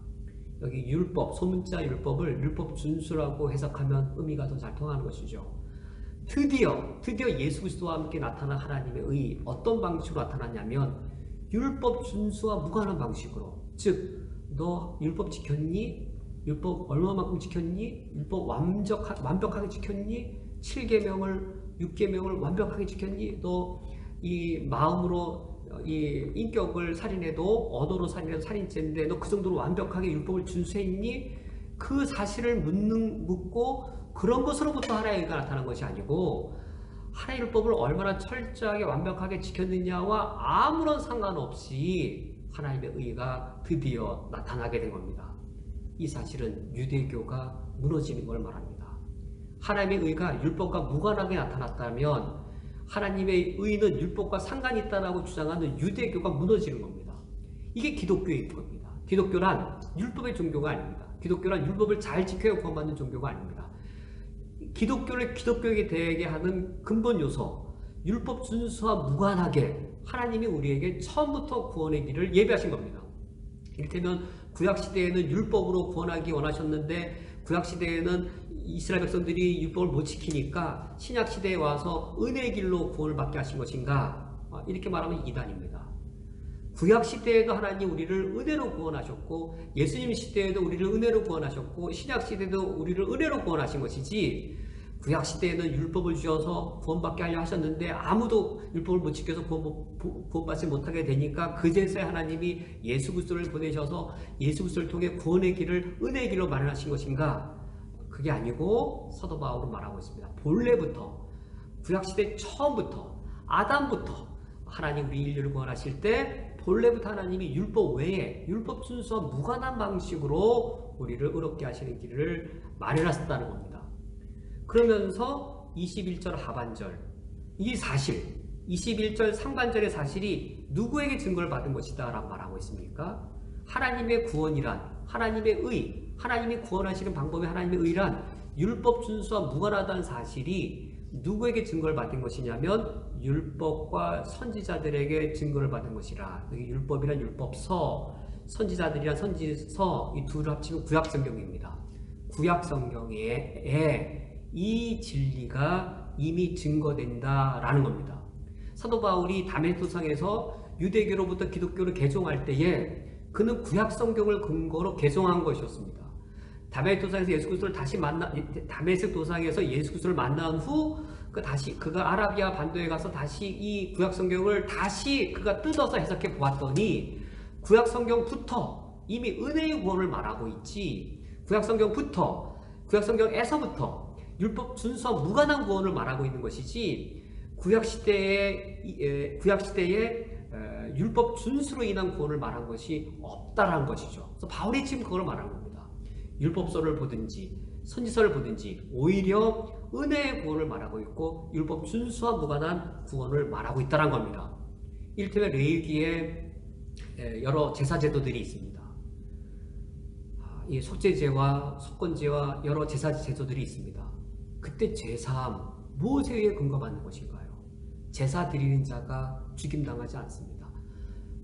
Speaker 2: 여기 율법, 소문자 율법을 율법 준수라고 해석하면 의미가 더 잘 통하는 것이죠. 드디어 예수 그리스도와 함께 나타난 하나님의 의, 어떤 방식으로 나타났냐면 율법 준수와 무관한 방식으로, 즉 너 율법 지켰니? 율법 얼마만큼 지켰니? 율법 완벽하게 지켰니? 7계명을 6계명을 완벽하게 지켰니? 너 이 마음으로 이 인격을 살인해도, 언어로 살인해도 살인죄인데 너 그 정도로 완벽하게 율법을 준수했니? 그 사실을 묻고, 그런 것으로부터 하나의 의가 나타난 것이 아니고, 하나의 율법을 얼마나 철저하게 완벽하게 지켰느냐와 아무런 상관없이 하나님의 의가 드디어 나타나게 된 겁니다. 이 사실은 유대교가 무너지는 걸 말합니다. 하나님의 의가 율법과 무관하게 나타났다면 하나님의 의는 율법과 상관이 있다고 주장하는 유대교가 무너지는 겁니다. 이게 기독교의 겁니다. 기독교란 율법의 종교가 아닙니다. 기독교란 율법을 잘 지켜야 구원받는 종교가 아닙니다. 기독교를 기독교에게 되게 하는 근본 요소, 율법 준수와 무관하게 하나님이 우리에게 처음부터 구원의 길을 예비하신 겁니다. 이를테면 구약시대에는 율법으로 구원하기 원하셨는데, 구약시대에는 이스라엘 백성들이 율법을 못 지키니까 신약시대에 와서 은혜의 길로 구원을 받게 하신 것인가? 이렇게 말하면 이단입니다. 구약시대에도 하나님 우리를 은혜로 구원하셨고, 예수님 시대에도 우리를 은혜로 구원하셨고, 신약시대에도 우리를 은혜로 구원하신 것이지, 구약시대에는 율법을 주셔서 구원받게 하려 하셨는데 아무도 율법을 못 지켜서 구원받지 못하게 되니까 그제서야 하나님이 예수 그리스도를 보내셔서 예수 그리스도를 통해 구원의 길을 은혜의 길로 마련하신 것인가? 그게 아니고 사도 바울은 말하고 있습니다. 본래부터, 구약시대 처음부터, 아담부터 하나님 우리 인류를 구원하실 때 본래부터 하나님이 율법 외에 율법 준수와 무관한 방식으로 우리를 의롭게 하시는 길을 마련하셨다는 겁니다. 그러면서 21절 하반절, 이 사실, 21절 상반절의 사실이 누구에게 증거를 받은 것이다 라고 말하고 있습니까? 하나님의 구원이란, 하나님의 의, 하나님이 구원하시는 방법의 하나님의 의란 율법 준수와 무관하다는 사실이 누구에게 증거를 받은 것이냐면 율법과 선지자들에게 증거를 받은 것이라. 여기 율법이란 율법서, 선지자들이란 선지서, 이 둘을 합치면 구약성경입니다. 구약성경에 이 진리가 이미 증거된다라는 겁니다. 사도 바울이 다메섹도상에서 유대교로부터 기독교를 개종할 때에 그는 구약성경을 근거로 개종한 것이었습니다. 다메섹도상에서 예수 그리스도를 다메섹도상에서 예수 그리스도를 만난 후 그가 아라비아 반도에 가서 다시 이 구약성경을 다시 그가 뜯어서 해석해 보았더니 구약 성경부터 이미 은혜의 구원을 말하고 있지, 구약 성경에서부터 율법 준수와 무관한 구원을 말하고 있는 것이지, 구약 시대에 율법 준수로 인한 구원을 말한 것이 없다라는 것이죠. 그래서 바울이 지금 그걸 말하는 겁니다. 율법서를 보든지 선지서를 보든지 오히려 은혜의 구원을 말하고 있고 율법 준수와 무관한 구원을 말하고 있다는 겁니다. 이를테면 레위기에 여러 제사 제도들이 있습니다. 이 속죄제와 속건제와 여러 제사 제도들이 있습니다. 그때 제사함 무엇에 의해 근거받는 것인가요? 제사 드리는 자가 죽임당하지 않습니다.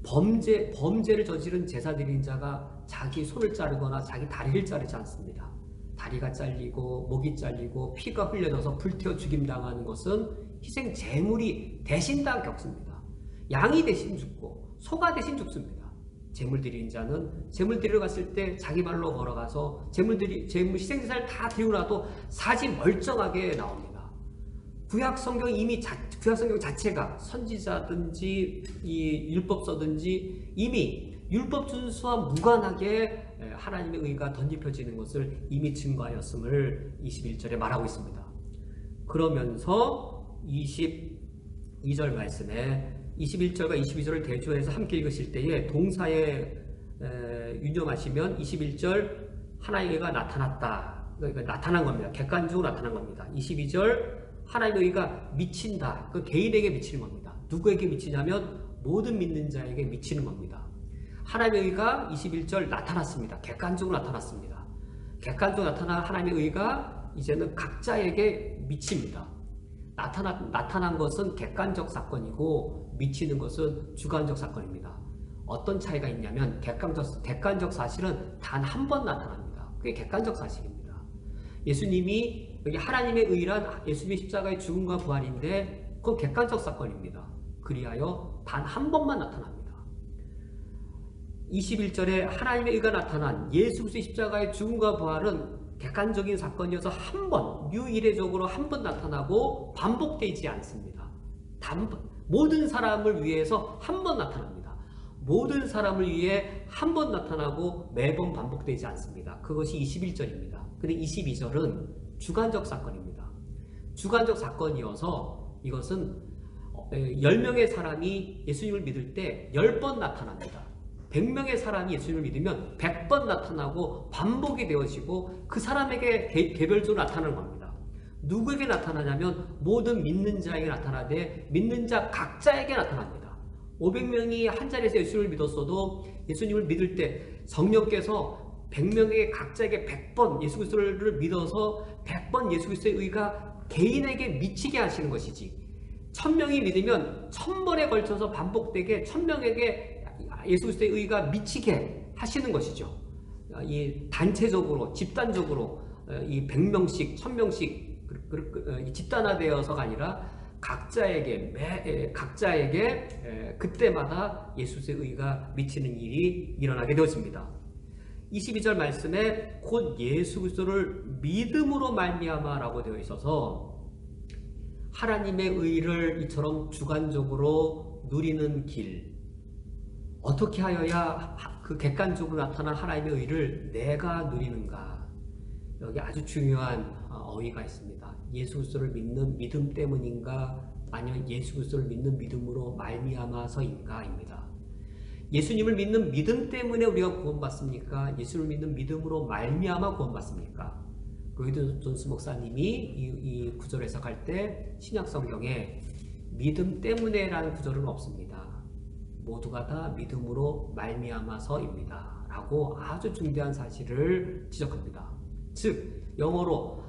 Speaker 2: 범죄를 저지른 제사 드리는 자가 자기 손을 자르거나 자기 다리를 자르지 않습니다. 다리가 잘리고 목이 잘리고 피가 흘려져서 불태워 죽임당하는 것은 희생 제물이 대신 다 겪습니다. 양이 대신 죽고 소가 대신 죽습니다. 제물 드리는 자는 제물 드리러 갔을 때 자기 발로 걸어가서 제물 희생제사를 다 드리고 나도 사지 멀쩡하게 나옵니다. 구약 성경 자체가 선지자든지 이 율법서든지 이미 율법 준수와 무관하게 하나님의 의가 덧입혀지는 것을 이미 증거하였음을 21절에 말하고 있습니다. 그러면서 22절 말씀에 21절과 22절을 대조해서 함께 읽으실 때에 동사에 유념하시면 21절 하나님의 의가 나타났다. 그러니까 나타난 겁니다. 객관적으로 나타난 겁니다. 22절 하나님의 의가 미친다. 그 개인에게 미치는 겁니다. 누구에게 미치냐면 모든 믿는 자에게 미치는 겁니다. 하나님의 의가 21절 나타났습니다. 객관적으로 나타났습니다. 객관적으로 나타난 하나님의 의가 이제는 각자에게 미칩니다. 나타난 것은 객관적 사건이고 미치는 것은 주관적 사건입니다. 어떤 차이가 있냐면 객관적 사실은 단 한 번 나타납니다. 그게 객관적 사실입니다. 예수님이 여기 하나님의 의란 예수님의 십자가의 죽음과 부활인데 그건 객관적 사건입니다. 그리하여 단 한 번만 나타납니다. 21절에 하나님의 의가 나타난 예수 그리스도의 십자가의 죽음과 부활은 객관적인 사건이어서 한 번, 유일회적으로 한 번 나타나고 반복되지 않습니다. 모든 사람을 위해서 한 번 나타납니다. 모든 사람을 위해 한 번 나타나고 매번 반복되지 않습니다. 그것이 21절입니다. 근데 22절은 주관적 사건입니다. 주관적 사건이어서 이것은 10명의 사람이 예수님을 믿을 때 10번 나타납니다. 100명의 사람이 예수님을 믿으면 100번 나타나고 반복이 되어지고 그 사람에게 개별적으로 나타나는 겁니다. 누구에게 나타나냐면 모든 믿는 자에게 나타나되 믿는 자 각자에게 나타납니다. 500명이 한 자리에서 예수님을 믿었어도 예수님을 믿을 때 성령께서 100명에게 각자에게 100번 예수 그리스도를 믿어서 100번 예수 그리스도의 의가 개인에게 미치게 하시는 것이지, 1000명이 믿으면 1000번에 걸쳐서 반복되게 1000명에게 예수 그리스도의 의가 미치게 하시는 것이죠. 이 단체적으로 집단적으로 이 100명씩 1000명씩 집단화되어서가 아니라 각자에게 그때마다 예수 그리스도의 의가 미치는 일이 일어나게 되었습니다. 22절 말씀에 곧 예수 그리스도를 믿음으로 말미암아라고 되어 있어서 하나님의 의를 이처럼 주관적으로 누리는 길, 어떻게 하여야 그 객관적으로 나타난 하나님의 의를 내가 누리는가? 여기 아주 중요한 어휘가 있습니다. 예수 그리스도를 믿는 믿음 때문인가? 아니면 예수 그리스도를 믿는 믿음으로 말미암아서인가입니다. 예수님을 믿는 믿음 때문에 우리가 구원받습니까? 예수를 믿는 믿음으로 말미암아 구원받습니까? 로이드 존스 목사님이 이 구절 해석할 때 신약성경에 믿음 때문에라는 구절은 없습니다. 모두가 다 믿음으로 말미암아서입니다 라고 아주 중대한 사실을 지적합니다. 즉 영어로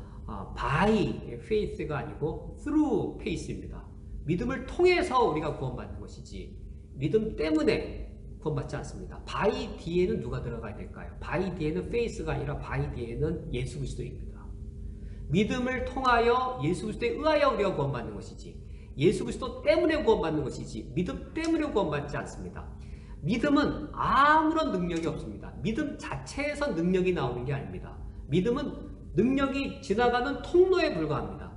Speaker 2: by faith가 아니고 through faith입니다. 믿음을 통해서 우리가 구원받는 것이지 믿음 때문에 구원받지 않습니다. by 뒤에는 누가 들어가야 될까요? by 뒤에는 faith가 아니라 by 뒤에는 예수 그리스도입니다. 믿음을 통하여 예수 그리스도에 의하여 우리가 구원받는 것이지 예수 그리스도 때문에 구원받는 것이지 믿음 때문에 구원받지 않습니다. 믿음은 아무런 능력이 없습니다. 믿음 자체에서 능력이 나오는 게 아닙니다. 믿음은 능력이 지나가는 통로에 불과합니다.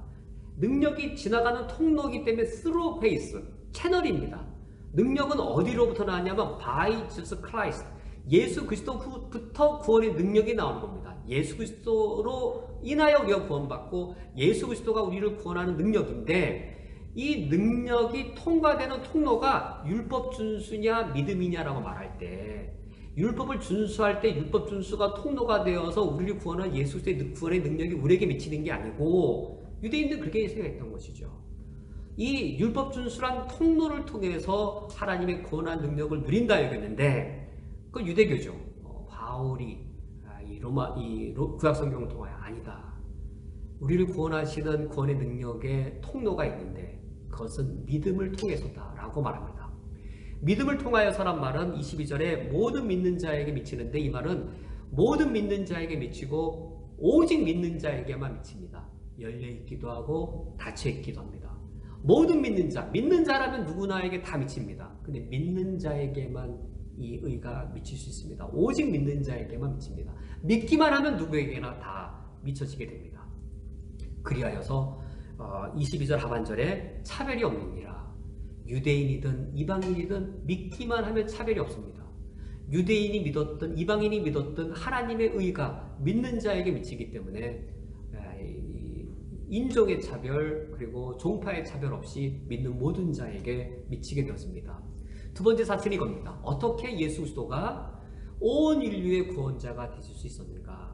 Speaker 2: 능력이 지나가는 통로이기 때문에 through faith, 채널입니다. 능력은 어디로부터 나왔냐면 by Jesus Christ. 예수 그리스도부터 구원의 능력이 나오는 겁니다. 예수 그리스도로 인하여 우리가 구원받고 예수 그리스도가 우리를 구원하는 능력인데, 이 능력이 통과되는 통로가 율법 준수냐 믿음이냐라고 말할 때, 율법을 준수할 때 율법 준수가 통로가 되어서 우리를 구원한 예수 그리스도의 구원의 능력이 우리에게 미치는 게 아니고, 유대인들은 그렇게 생각했던 것이죠. 이 율법 준수란 통로를 통해서 하나님의 구원한 능력을 누린다 여겼는데, 그 유대교죠. 바울이 이 구약 성경을 통하여 아니다. 우리를 구원하시는 구원의 능력의 통로가 있는데 그것은 믿음을 통해서다라고 말합니다. 믿음을 통하여서란 말은 22절에 모든 믿는 자에게 미치는데, 이 말은 모든 믿는 자에게 미치고 오직 믿는 자에게만 미칩니다. 열려있기도 하고 닫혀있기도 합니다. 모든 믿는 자, 믿는 자라면 누구나에게 다 미칩니다. 근데 믿는 자에게만 이 의가 미칠 수 있습니다. 오직 믿는 자에게만 미칩니다. 믿기만 하면 누구에게나 다 미쳐지게 됩니다. 그리하여서 22절 하반절에 차별이 없느니라. 유대인이든 이방인이든 믿기만 하면 차별이 없습니다. 유대인이 믿었든 이방인이 믿었든 하나님의 의가 믿는 자에게 미치기 때문에 인종의 차별 그리고 종파의 차별 없이 믿는 모든 자에게 미치게 되었습니다. 두 번째 사실이 이겁니다. 어떻게 예수 그리스도가 온 인류의 구원자가 되실 수 있었는가?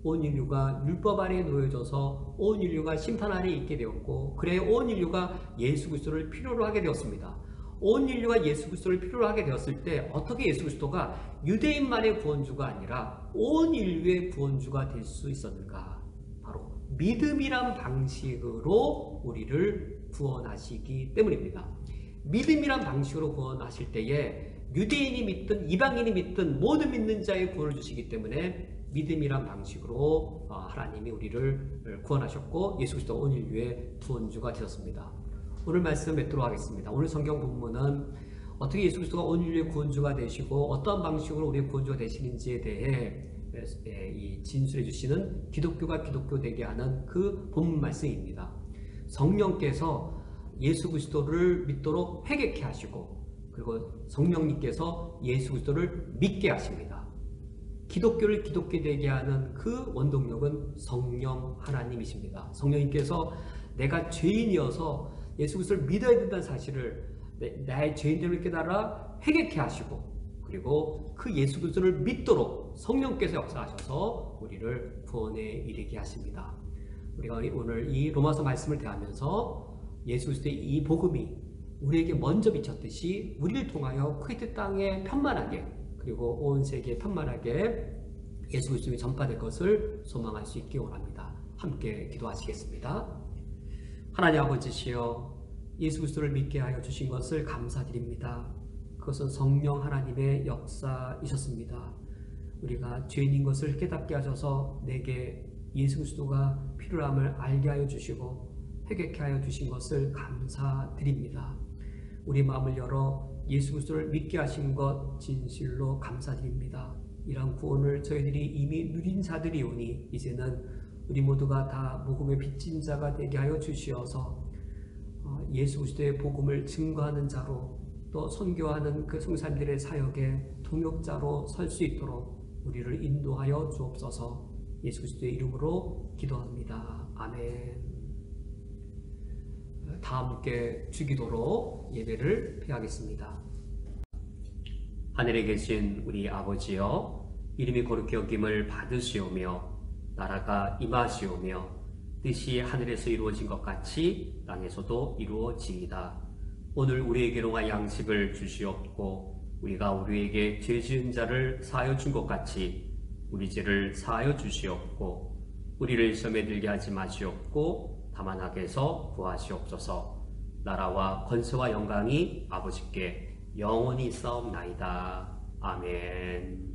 Speaker 2: 온 인류가 율법 아래에 놓여져서 온 인류가 심판 아래에 있게 되었고, 그래 온 인류가 예수 그리스도를 필요로 하게 되었습니다. 온 인류가 예수 그리스도를 필요로 하게 되었을 때 어떻게 예수 그리스도가 유대인만의 구원주가 아니라 온 인류의 구원주가 될 수 있었는가? 바로 믿음이란 방식으로 우리를 구원하시기 때문입니다. 믿음이란 방식으로 구원하실 때에 유대인이 믿든 이방인이 믿든 모든 믿는 자의 구원을 주시기 때문에 믿음이란 방식으로 하나님이 우리를 구원하셨고 예수 그리스도 온 인류의 구원주가 되었습니다. 오늘 말씀 맺도록 하겠습니다. 오늘 성경 본문은 어떻게 예수 그리스도가 온 인류의 구원주가 되시고 어떠한 방식으로 우리의 구원주가 되시는지에 대해 이 진술해 주시는 기독교가 기독교 되게 하는 그 본문 말씀입니다. 성령께서 예수 그리스도를 믿도록 회개케 하시고, 그리고 성령님께서 예수 그리스도를 믿게 하십니다. 기독교를 기독교 되게 하는 그 원동력은 성령 하나님이십니다. 성령님께서 내가 죄인이어서 예수 그리스도를 믿어야 된다는 사실을 나의 죄인됨을 깨달아 회개케 하시고, 그리고 그 예수 그리스도를 믿도록 성령께서 역사하셔서 우리를 구원에 이르게 하십니다. 우리가 오늘 이 로마서 말씀을 대하면서 예수 그리스도의 이 복음이 우리에게 먼저 비쳤듯이 우리를 통하여 크리스 땅에 편만하게, 그리고 온 세계에 편만하게 예수 그리스도의 전파될 것을 소망할 수 있기 원합니다. 함께 기도하시겠습니다. 하나님 아버지시여, 예수 그리스도를 믿게 하여 주신 것을 감사드립니다. 그것은 성령 하나님의 역사이셨습니다. 우리가 죄인인 것을 깨닫게 하셔서 내게 예수 그리스도가 필요함을 알게 하여 주시고 회개케 하여 주신 것을 감사드립니다. 우리 마음을 열어 예수 그리스도를 믿게 하신 것 진실로 감사드립니다. 이러한 구원을 저희들이 이미 누린 자들이오니 이제는 우리 모두가 다 복음의 빚진 자가 되게 하여 주시어서 예수 그리스도의 복음을 증거하는 자로, 또 선교하는 그 성사님들의 사역의 동역자로 설 수 있도록 우리를 인도하여 주옵소서. 예수 그리스도의 이름으로 기도합니다. 아멘. 다 함께 주기도로 예배를 폐하겠습니다. 하늘에 계신 우리 아버지여, 이름이 거룩히 여김을 받으시오며 나라가 임하시오며 뜻이 하늘에서 이루어진 것 같이 땅에서도 이루어지이다. 오늘 우리에게 일용할 양식을 주시옵고 우리가 우리에게 죄 지은 자를 사하여 준 것 같이 우리 죄를 사하여 주시옵고 우리를 시험에 들게 하지 마시옵고 다만 악에서 구하시옵소서. 나라와 권세와 영광이 아버지께 영원히 있사옵나이다. 아멘.